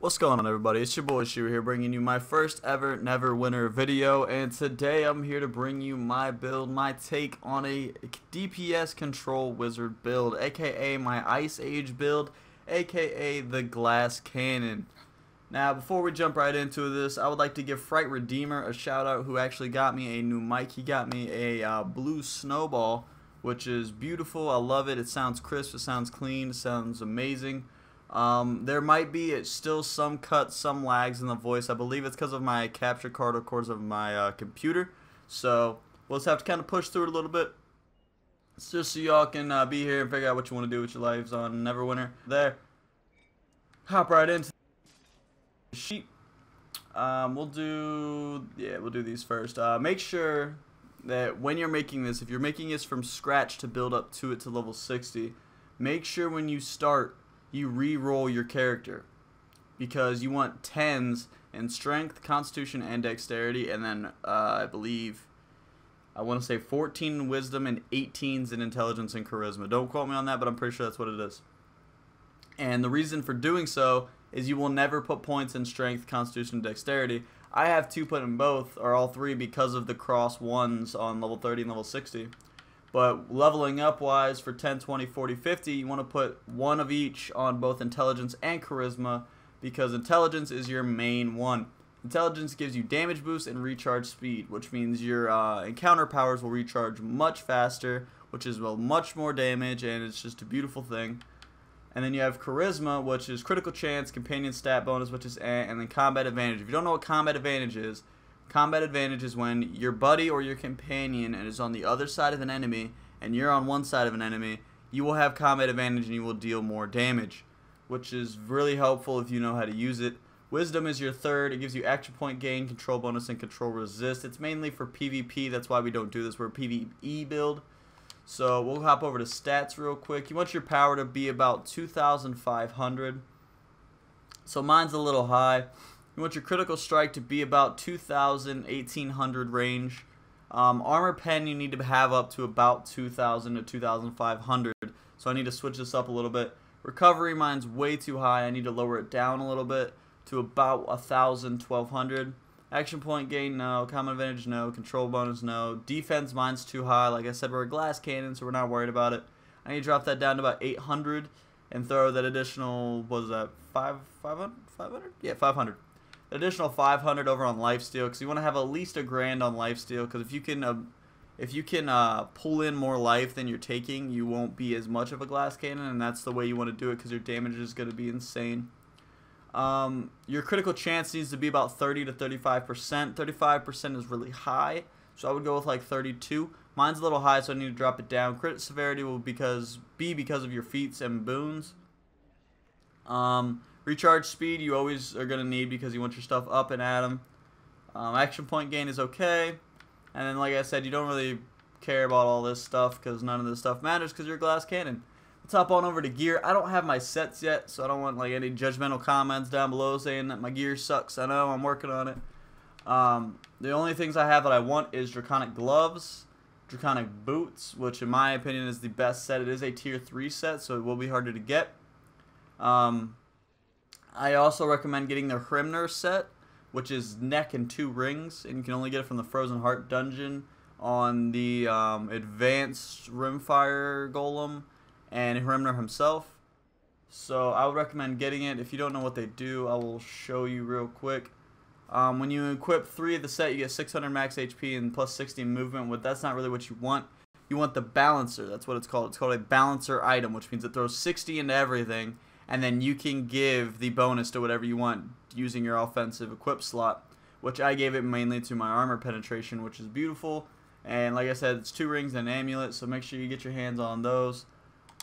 What's going on, everybody? It's your boy Shira here, bringing you my first ever Never Winner video, and today I'm here to bring you my build, my take on a DPS control wizard build, aka my Ice Age build, aka the Glass Cannon. Now, before we jump right into this, I would like to give Fright Redeemer a shout out, who actually got me a new mic. He got me a blue snowball, which is beautiful. I love it. It sounds crisp, it sounds clean, it sounds amazing. There might be still some cuts, some lags in the voice. I believe it's because of my capture card, of course, of my computer. So we'll just have to kind of push through it a little bit. It's just so y'all can be here and figure out what you want to do with your lives on Neverwinter. There. Hop right into the sheet. We'll do these first. Make sure that when you're making this, if you're making this from scratch to build up to it to level 60, make sure when you start, you re-roll your character, because you want 10s in strength, constitution, and dexterity, and then I want to say 14 in wisdom and 18s in intelligence and charisma. Don't quote me on that, but I'm pretty sure that's what it is. And the reason for doing so is you will never put points in strength, constitution, and dexterity. I have 2 put in both, or all 3, because of the cross 1s on level 30 and level 60. But leveling up wise for 10, 20, 40, 50, you want to put 1 of each on both intelligence and charisma, because intelligence is your main one. Intelligence gives you damage boost and recharge speed, which means your encounter powers will recharge much faster, which is much more damage, and it's just a beautiful thing. And then you have charisma, which is critical chance, companion stat bonus, which is and then combat advantage. If you don't know what combat advantage is when your buddy or your companion is on the other side of an enemy and you're on one side of an enemy, you will have combat advantage and you will deal more damage, which is really helpful if you know how to use it. Wisdom is your 3rd. It gives you action point gain, control bonus, and control resist. It's mainly for PvP. That's why we don't do this. We're a PvE build. So we'll hop over to stats real quick. You want your power to be about 2,500. So mine's a little high. You want your critical strike to be about 2,000, 1,800 range. Armor pen you need to have up to about 2,000 to 2,500. So I need to switch this up a little bit. Recovery, mine's way too high. I need to lower it down a little bit to about 1,000, 1,200. Action point gain, no. Common advantage, no. Control bonus, no. Defense, mine's too high. Like I said, we're a glass cannon, so we're not worried about it. I need to drop that down to about 800 and throw that additional, what was that, 500? Yeah, 500. Additional 500 over on lifesteal, because you want to have at least $1,000 on lifesteal, because if you can pull in more life than you're taking, you won't be as much of a glass cannon, and that's the way you want to do it, because your damage is going to be insane. Your critical chance needs to be about 30 to 35%. 35% is really high, so I would go with like 32. Mine's a little high, so I need to drop it down. Crit severity will be because of your feats and boons. Recharge speed you always are going to need, because you want your stuff up and at them. Action point gain is okay. And then, like I said, you don't really care about all this stuff, because none of this stuff matters, because you're a glass cannon. Let's hop on over to gear. I don't have my sets yet, so I don't want like any judgmental comments down below saying that my gear sucks. I know, I'm working on it. The only things I have that I want is Draconic Gloves, Draconic Boots, which in my opinion is the best set. It is a tier 3 set, so it will be harder to get. I also recommend getting the Hrimner set, which is neck and 2 rings, and you can only get it from the Frozen Heart dungeon on the advanced Rimfire Golem and Hrimner himself. So I would recommend getting it. If you don't know what they do, I will show you real quick. When you equip 3 of the set, you get 600 max HP and plus 60 movement. But that's not really what you want. You want the balancer. That's what it's called. It's called a balancer item, which means it throws 60 into everything, and then you can give the bonus to whatever you want using your offensive equip slot, which I gave it mainly to my armor penetration, which is beautiful. And like I said, it's 2 rings and an amulet, so make sure you get your hands on those.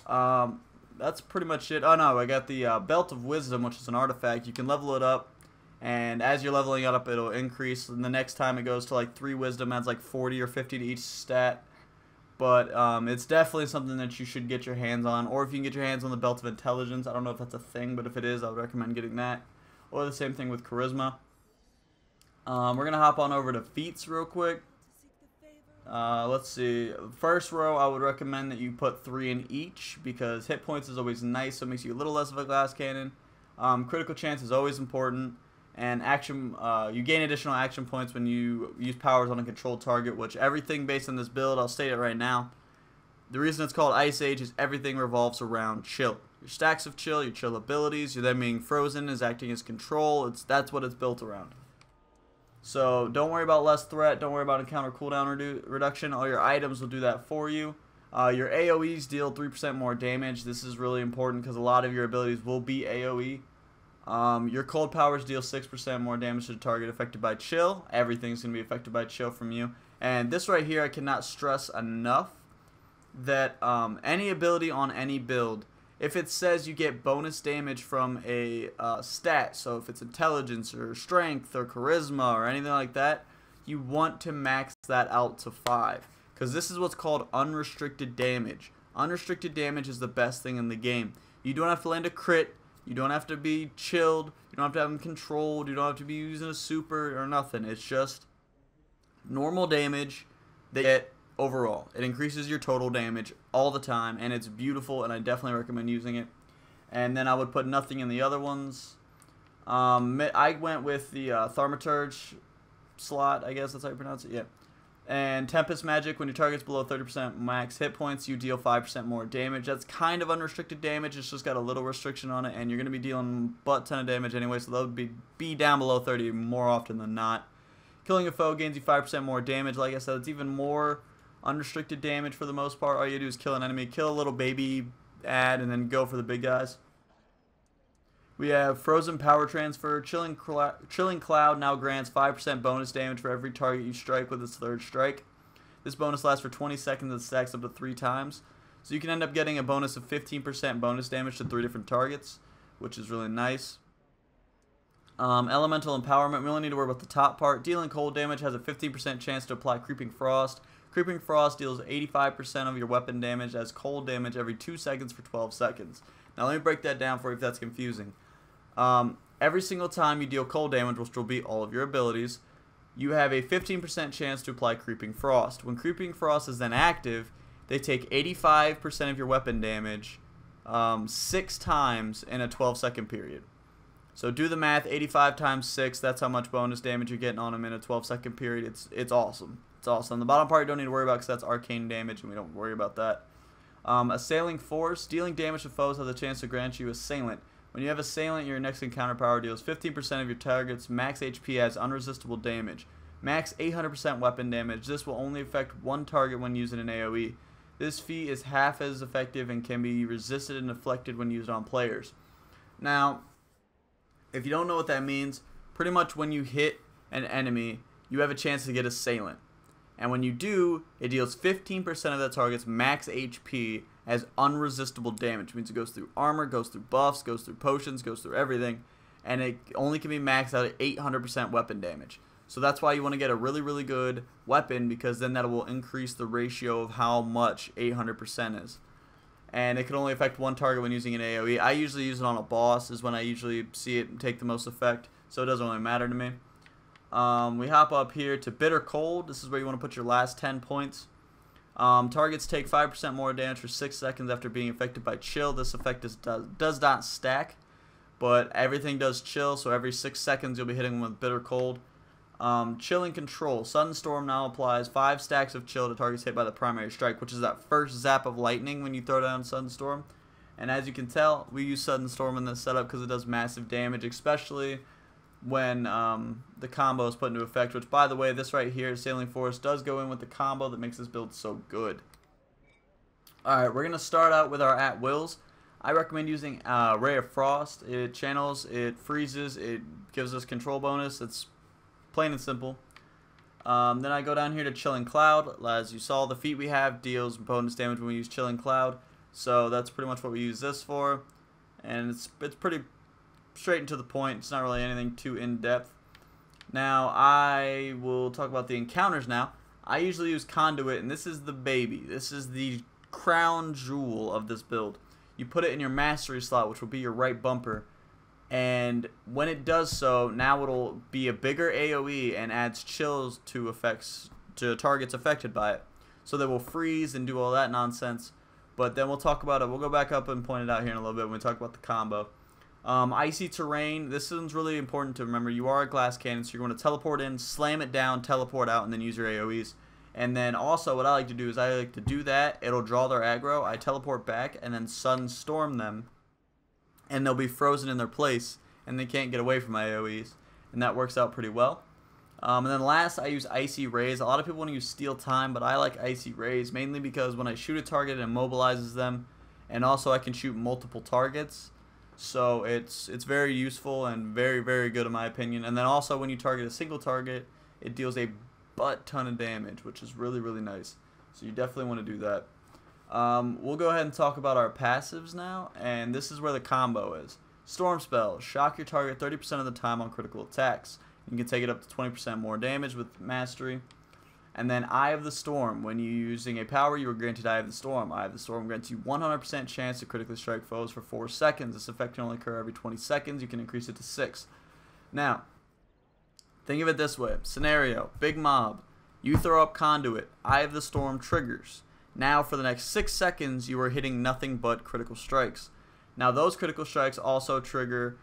That's pretty much it. Oh no, I got the Belt of Wisdom, which is an artifact. You can level it up, and as you're leveling it up, it'll increase. And the next time it goes to like 3 wisdom, adds like 40 or 50 to each stat. But it's definitely something that you should get your hands on. Or if you can get your hands on the Belt of Intelligence. I don't know if that's a thing, but if it is, I would recommend getting that. Or the same thing with Charisma. We're going to hop on over to feats real quick. Let's see. First row, I would recommend that you put 3 in each, because hit points is always nice, so it makes you a little less of a glass cannon. Critical chance is always important, and action. You gain additional action points when you use powers on a controlled target, which everything based on this build, I'll state it right now. The reason it's called Ice Age is everything revolves around chill. Your stacks of chill, your chill abilities, your them being frozen is acting as control. That's what it's built around. So don't worry about less threat. Don't worry about encounter cooldown reduction. All your items will do that for you. Your AoEs deal 3% more damage. This is really important because a lot of your abilities will be AoE. Your cold powers deal 6% more damage to the target affected by chill. Everything's going to be affected by chill from you. And this right here, I cannot stress enough that any ability on any build, if it says you get bonus damage from a stat, so if it's intelligence or strength or charisma or anything like that, you want to max that out to 5. Because this is what's called unrestricted damage. Unrestricted damage is the best thing in the game. You don't have to land a crit. You don't have to be chilled. You don't have to have them controlled. You don't have to be using a super or nothing. It's just normal damage that you get overall. It increases your total damage all the time, and it's beautiful, and I definitely recommend using it. And then I would put nothing in the other ones. I went with the Thaumaturge slot, I guess that's how you pronounce it. Yeah. And Tempest Magic, when your target's below 30% max hit points, you deal 5% more damage. That's kind of unrestricted damage. It's just got a little restriction on it, and you're going to be dealing butt ton of damage anyway, so they'll be down below 30 more often than not. Killing a foe gains you 5% more damage. Like I said, it's even more unrestricted damage for the most part. All you do is kill an enemy, kill a little baby ad, and then go for the big guys. We have Frozen Power Transfer. Chilling Cloud now grants 5% bonus damage for every target you strike with its third strike. This bonus lasts for 20 seconds and stacks up to 3 times. So you can end up getting a bonus of 15% bonus damage to 3 different targets, which is really nice. Elemental Empowerment. We only need to worry about the top part. Dealing cold damage has a 15% chance to apply Creeping Frost. Creeping Frost deals 85% of your weapon damage as cold damage every 2 seconds for 12 seconds. Now let me break that down for you if that's confusing. Every single time you deal cold damage, which will be all of your abilities, you have a 15% chance to apply Creeping Frost. When Creeping Frost is then active, they take 85% of your weapon damage 6 times in a 12-second period. So do the math, 85 times 6, that's how much bonus damage you're getting on them in a 12-second period. It's awesome. It's awesome. The bottom part you don't need to worry about because that's arcane damage, and we don't worry about that. Assailing Force. Dealing damage to foes has a chance to grant you Assailant. When you have Assailant, your next encounter power deals 15% of your target's max HP as unresistible damage. Max 800% weapon damage. This will only affect one target when using an AoE. This feat is half as effective and can be resisted and deflected when used on players. Now, if you don't know what that means, pretty much when you hit an enemy, you have a chance to get Assailant. And when you do, it deals 15% of that target's max HP as unresistible damage. Which means it goes through armor, goes through buffs, goes through potions, goes through everything. And it only can be maxed out at 800% weapon damage. So that's why you want to get a really, really good weapon, because then that will increase the ratio of how much 800% is. And it can only affect one target when using an AoE. I usually use it on a boss, is when I usually see it take the most effect. So it doesn't really matter to me. We hop up here to Bitter Cold. This is where you want to put your last 10 points. Targets take 5% more damage for 6 seconds after being affected by chill. This effect does not stack, but everything does chill, so every 6 seconds you'll be hitting them with Bitter Cold. Chilling Control. Sudden Storm now applies 5 stacks of chill to targets hit by the primary strike, which is that first zap of lightning when you throw down Sudden Storm. And as you can tell, we use Sudden Storm in this setup because it does massive damage, especially when the combo is put into effect, which, by the way, this right here, Assailing Force, does go in with the combo that makes this build so good. Alright, we're going to start out with our at-wills. I recommend using Ray of Frost. It channels, it freezes, it gives us control bonus. It's plain and simple. Then I go down here to Chilling Cloud. As you saw, the feat we have deals bonus damage when we use Chilling Cloud. So that's pretty much what we use this for. And it's pretty straight and to the point. It's not really anything too in-depth. Now, I will talk about the encounters now. I usually use Conduit, and this is the baby. This is the crown jewel of this build. You put it in your mastery slot, which will be your right bumper. And when it does so, now it'll be a bigger AoE and adds chills to targets affected by it. So they will freeze and do all that nonsense. But then we'll talk about it. We'll go back up and point it out here in a little bit when we talk about the combo. Icy terrain, this one's really important to remember. You are a glass cannon, so you're going to teleport in, slam it down, teleport out, and then use your AoEs. And then also what I like to do is I like to do that. It'll draw their aggro. I teleport back and then sunstorm them. And they'll be frozen in their place, and they can't get away from my AoEs. And that works out pretty well. And then last, I use Icy Rays. A lot of people want to use Steal Time, but I like Icy Rays, mainly because when I shoot a target, it immobilizes them. And also I can shoot multiple targets. So it's very useful and very, very good in my opinion. And then also when you target a single target, it deals a butt ton of damage, which is really, really nice. So you definitely want to do that. We'll go ahead and talk about our passives now, and this is where the combo is. Storm Spell, shock your target 30% of the time on critical attacks. You can take it up to 20% more damage with Mastery. And then Eye of the Storm, when you're using a power, you are granted Eye of the Storm. Eye of the Storm grants you 100% chance to critically strike foes for 4 seconds. This effect can only occur every 20 seconds. You can increase it to 6. Now, think of it this way. Scenario, big mob. You throw up Conduit. Eye of the Storm triggers. Now, for the next 6 seconds, you are hitting nothing but critical strikes. Now, those critical strikes also trigger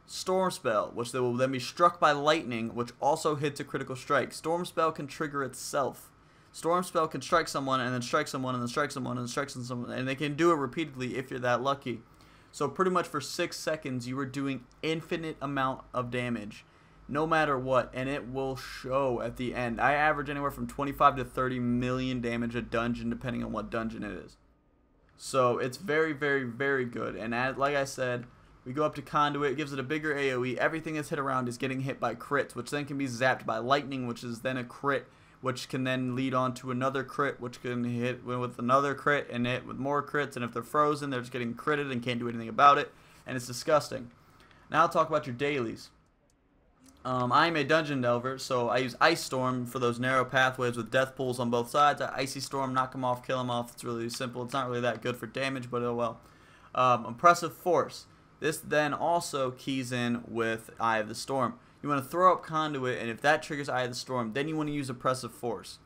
Storm Spell, which they will then be struck by lightning, which also hits a critical strike. Storm Spell can trigger itself. Storm Spell can strike someone, and then strike someone, and then strike someone, and then strike someone, and they can do it repeatedly if you're that lucky. So pretty much for 6 seconds, you are doing infinite amount of damage, no matter what, and it will show at the end. I average anywhere from 25 to 30 million damage a dungeon, depending on what dungeon it is. So it's very, very, very good. And like I said, we go up to Conduit, it gives it a bigger AoE. Everything that's hit around is getting hit by crits, which then can be zapped by lightning, which is then a crit, which can then lead on to another crit, which can hit with another crit and hit with more crits. And if they're frozen, they're just getting critted and can't do anything about it. And it's disgusting. Now I'll talk about your dailies. I'm a dungeon delver, so I use Ice Storm for those narrow pathways with death pools on both sides. I Icy Storm, knock them off, kill them off. It's really simple. It's not really that good for damage, but oh well. Oppressive Force. This then also keys in with Eye of the Storm. You want to throw up Conduit, and if that triggers Eye of the Storm, then you want to use Oppressive Force.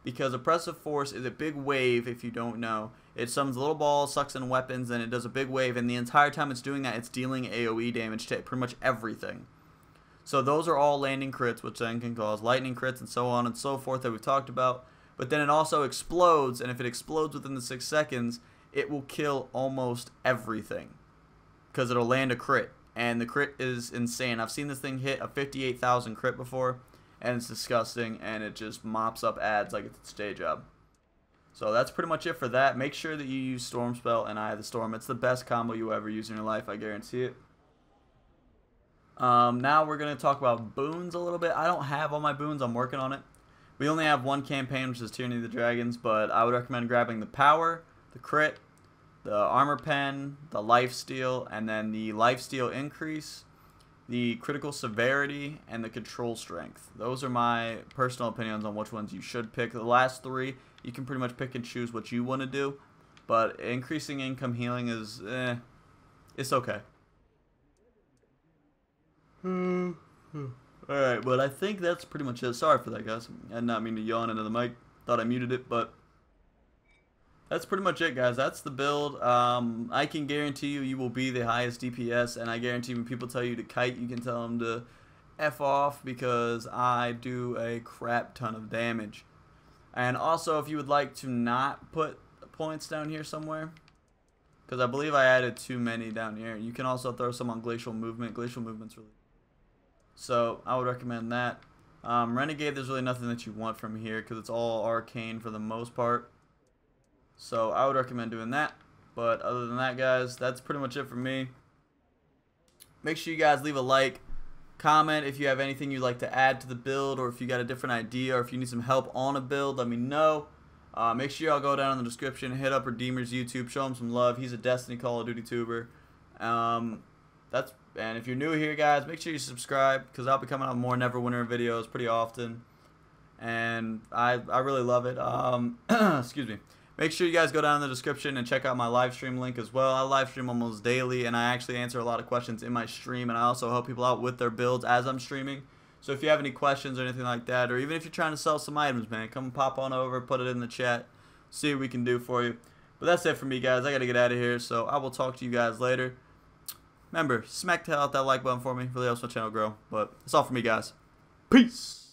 Because Oppressive Force is a big wave, if you don't know. It summons a little ball, sucks in weapons, and it does a big wave, and the entire time it's doing that, it's dealing AoE damage to pretty much everything. So those are all landing crits, which then can cause lightning crits and so on and so forth that we've talked about. But then it also explodes, and if it explodes within the 6 seconds, it will kill almost everything. Because it'll land a crit, and the crit is insane. I've seen this thing hit a 58,000 crit before, and it's disgusting, and it just mops up ads like it's its day job. So that's pretty much it for that. Make sure that you use Storm Spell and Eye of the Storm. It's the best combo you ever use in your life, I guarantee it. Now we're going to talk about boons a little bit. I don't have all my boons. I'm working on it. We only have one campaign, which is Tyranny of the Dragons, but I would recommend grabbing the Power, the Crit, the Armor Pen, the Lifesteal, and then the Lifesteal Increase, the Critical Severity, and the Control Strength. Those are my personal opinions on which ones you should pick. The last 3, you can pretty much pick and choose what you want to do, but increasing income healing is, it's okay. Alright, but I think that's pretty much it. Sorry for that, guys. I did not mean to yawn into the mic. Thought I muted it, but that's pretty much it, guys. That's the build. I can guarantee you will be the highest DPS, and I guarantee when people tell you to kite, you can tell them to F off, because I do a crap ton of damage. And also, if you would like to not put points down here somewhere, because I believe I added too many down here, you can also throw some on Glacial Movement. Glacial Movement's really... So, I would recommend that. Renegade, there's really nothing that you want from here, because it's all arcane for the most part. So, I would recommend doing that. But other than that, guys, that's pretty much it for me. Make sure you guys leave a like. Comment if you have anything you'd like to add to the build, or if you got a different idea, or if you need some help on a build, let me know. Make sure y'all go down in the description, hit up Redeemer's YouTube, show him some love. He's a Destiny Call of Duty tuber. And if you're new here, guys, make sure you subscribe, because I'll be coming out with more Neverwinter videos pretty often, and I really love it. Excuse me. Make sure you guys go down in the description and check out my live stream link as well. I live stream almost daily, and I actually answer a lot of questions in my stream, and I also help people out with their builds as I'm streaming. So if you have any questions or anything like that, or even if you're trying to sell some items, man, come pop on over, put it in the chat, see what we can do for you. But that's it for me, guys. I got to get out of here, so I will talk to you guys later. Remember, smack the hell out that like button for me. Really helps my channel grow. But that's all for me, guys. Peace.